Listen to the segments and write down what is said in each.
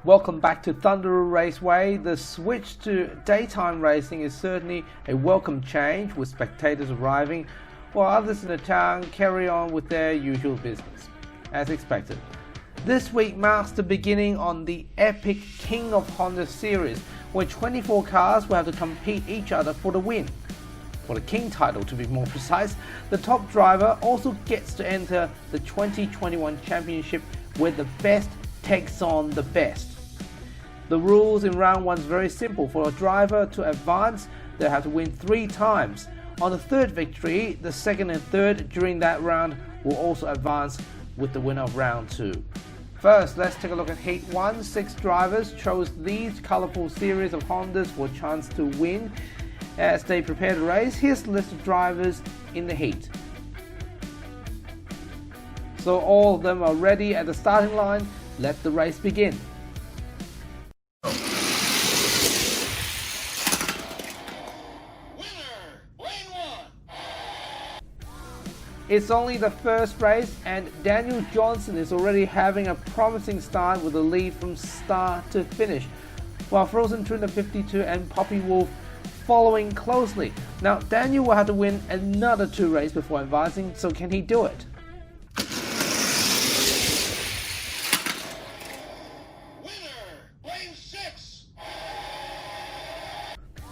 Welcome back to Thunder Roo Raceway. The switch to daytime racing is certainly a welcome change, with spectators arriving while others in the town carry on with their usual business. As expected, this week marks the beginning on the epic King of Honda series, where 24 cars will have to compete each other for the win. For the King title, to be more precise, the top driver also gets to enter the 2021 championship, where the best takes on the best. The rules in round 1 is very simple. For a driver to advance, they have to win 3 times. On the third victory, the second and third during that round will also advance with the winner of round 2. First, let's take a look at Heat 1. 6 drivers chose these colourful series of Hondas for a chance to win as they prepare the race. Here's the list of drivers in the heat. So all of them are ready at the starting line. Let the race begin. It's only the first race, and Daniel Johnson is already having a promising start with a lead from start to finish, while Frozen Thunder 52 and Poppy Wolf following closely. Now Daniel will have to win another 2 races before advancing, so can he do it?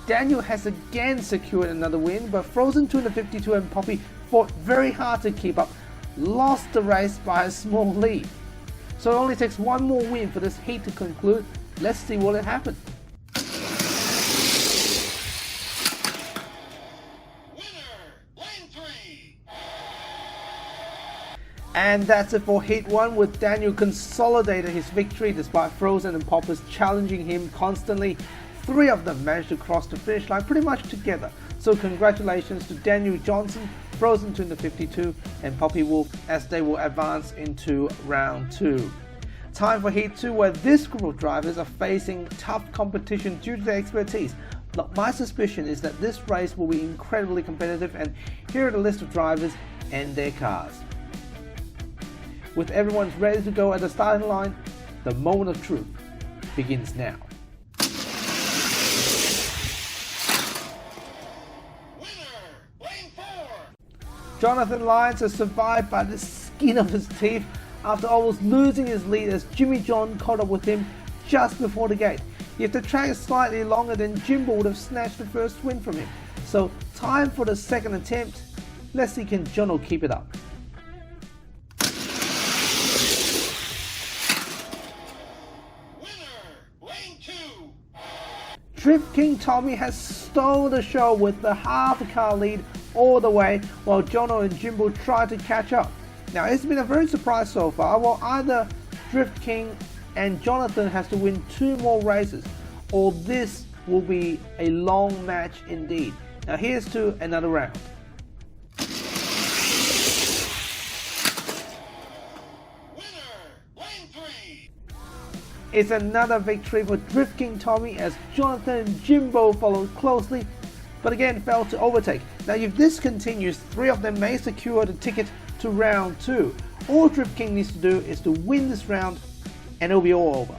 Daniel has again secured another win, but Frozen Thunder 52 and Poppy fought very hard to keep up, lost the race by a small lead. So it only takes one more win for this heat to conclude. Let's see what will happen. And that's it for Heat 1, with Daniel consolidated his victory despite Frozen and Poppers challenging him constantly. 3 of them managed to cross the finish line pretty much together. So congratulations to Daniel Johnson, Frozen Thunder 52 and Poppy Wolf as they will advance into round 2. Time for Heat 2, where this group of drivers are facing tough competition due to their expertise. But my suspicion is that this race will be incredibly competitive, and here are the list of drivers and their cars. With everyone ready to go at the starting line, the moment of truth begins now. Jonathan Lyons has survived by the skin of his teeth after almost losing his lead as Jimmy John caught up with him just before the gate. If the track is slightly longer, then Jimbo would have snatched the first win from him. So time for the second attempt. Let's see, can Jono keep it up? Drift King Tommy has stolen the show with the half a car lead all the way, while Jono and Jimbo try to catch up. Now it's been a very surprise so far. Well, either Drift King and Jonathan has to win 2 more races, or this will be a long match indeed. Now here's to another round. It's another victory for Drift King Tommy as Jonathan and Jimbo followed closely, but again failed to overtake. Now if this continues, 3 of them may secure the ticket to round 2. All Drift King needs to do is to win this round and it'll be all over.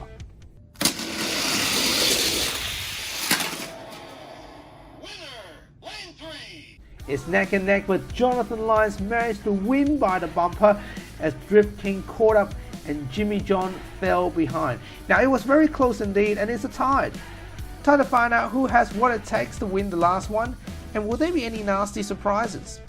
It's neck and neck, but Jonathan Lyons managed to win by the bumper as Drift King caught up and Jimmy John fell behind. Now it was very close indeed, and it's a tie. Time to find out who has what it takes to win the last one, and will there be any nasty surprises?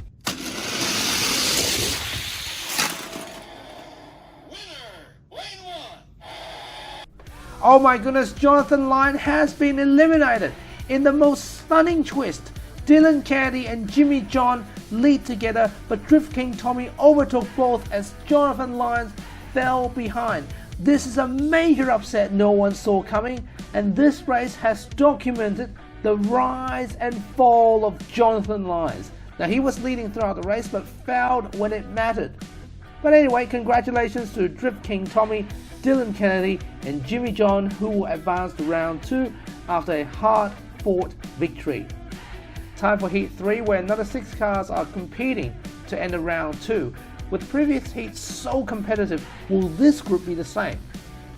Oh my goodness, Jonathan Lyons has been eliminated in the most stunning twist. Dylan Kennedy and Jimmy John lead together, but Drift King Tommy overtook both as Jonathan Lyons fell behind. This is a major upset no one saw coming, and this race has documented the rise and fall of Jonathan Lyons. Now he was leading throughout the race but failed when it mattered. But anyway, congratulations to Drift King Tommy, Dylan Kennedy and Jimmy John, who will advance to round 2 after a hard-fought victory. Time for Heat 3, where another 6 cars are competing to enter round 2. With the previous heat so competitive, will this group be the same?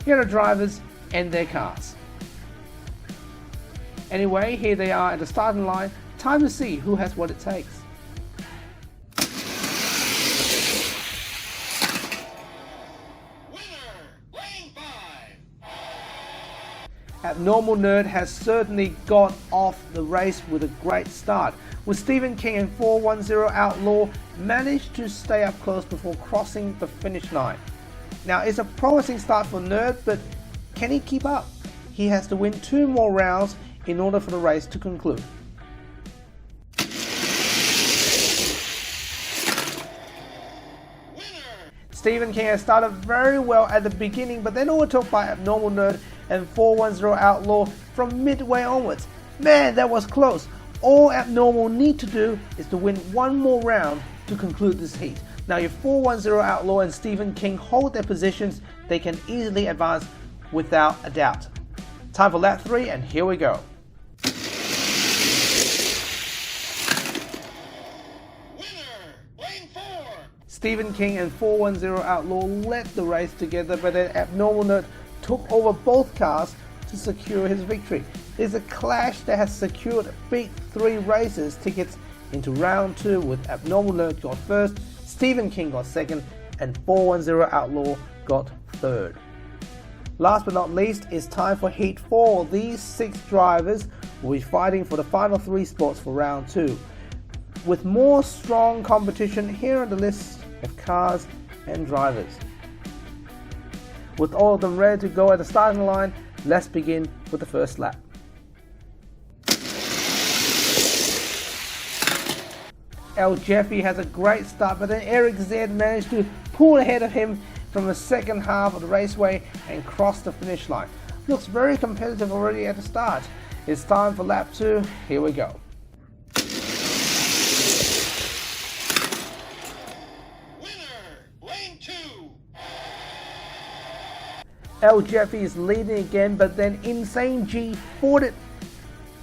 Here are the drivers and their cars. Anyway, here they are at the starting line. Time to see who has what it takes. Abnormal Nerd has certainly got off the race with a great start, with Stephen King and 410 Outlaw managed to stay up close before crossing the finish line. Now, it's a promising start for Nerd, but can he keep up? He has to win 2 more rounds in order for the race to conclude. Stephen King has started very well at the beginning, but then overtook by Abnormal Nerd and 410 Outlaw from midway onwards. Man, that was close. All Abnormal need to do is to win 1 more round to conclude this heat. Now, if 410 Outlaw and Stephen King hold their positions, they can easily advance without a doubt. Time for lap 3, and here we go. Stephen King and 410 Outlaw led the race together, but then Abnormal Nerd took over both cars to secure his victory. It's a clash that has secured Big 3 races tickets into round 2, with Abnormal Nerd got first, Stephen King got second, and 410 Outlaw got third. Last but not least, it's time for Heat 4. These 6 drivers will be fighting for the final 3 spots for round 2. With more strong competition, here are the list of cars and drivers. With all of them ready to go at the starting line, let's begin with the first lap. El Jeffy has a great start, but then Eric Z managed to pull ahead of him from the second half of the raceway and cross the finish line. Looks very competitive already at the start. It's time for lap 2. Here we go. El Jeffy is leading again, but then Insane G fought it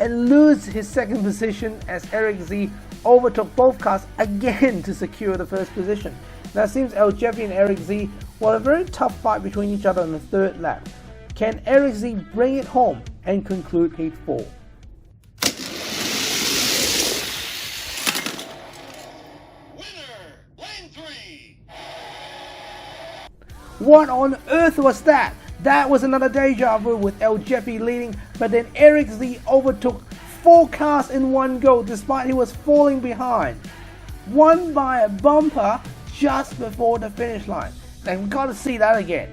and lose his second position as Eric Z overtook both cars again to secure the first position. Now it seems El Jeffy and Eric Z were a very tough fight between each other in the third lap. Can Eric Z bring it home and conclude Heat 4? What on earth was that? That was another deja vu with El Jeffy leading, but then Eric Z overtook 4 cars in one go despite he was falling behind. Won by a bumper just before the finish line. And we've got to see that again.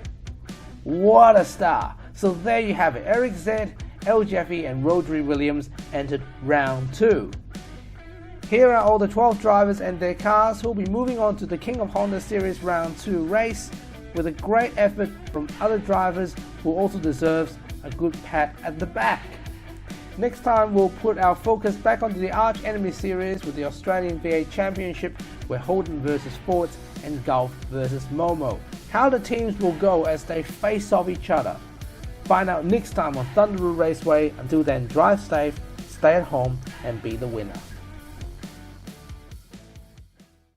What a star. So there you have it. Eric Z, El Jeffy and Rhodri Williams entered round 2. Here are all the 12 drivers and their cars who will be moving on to the King of Honda Series round 2 race, with a great effort from other drivers who also deserves a good pat at the back. Next time we'll put our focus back onto the Arch Enemy Series with the Australian V8 Championship, where Holden versus Fords and Gulf versus Momo. How the teams will go as they face off each other. Find out next time on Thunder Roo Raceway. Until then, drive safe, stay at home and be the winner.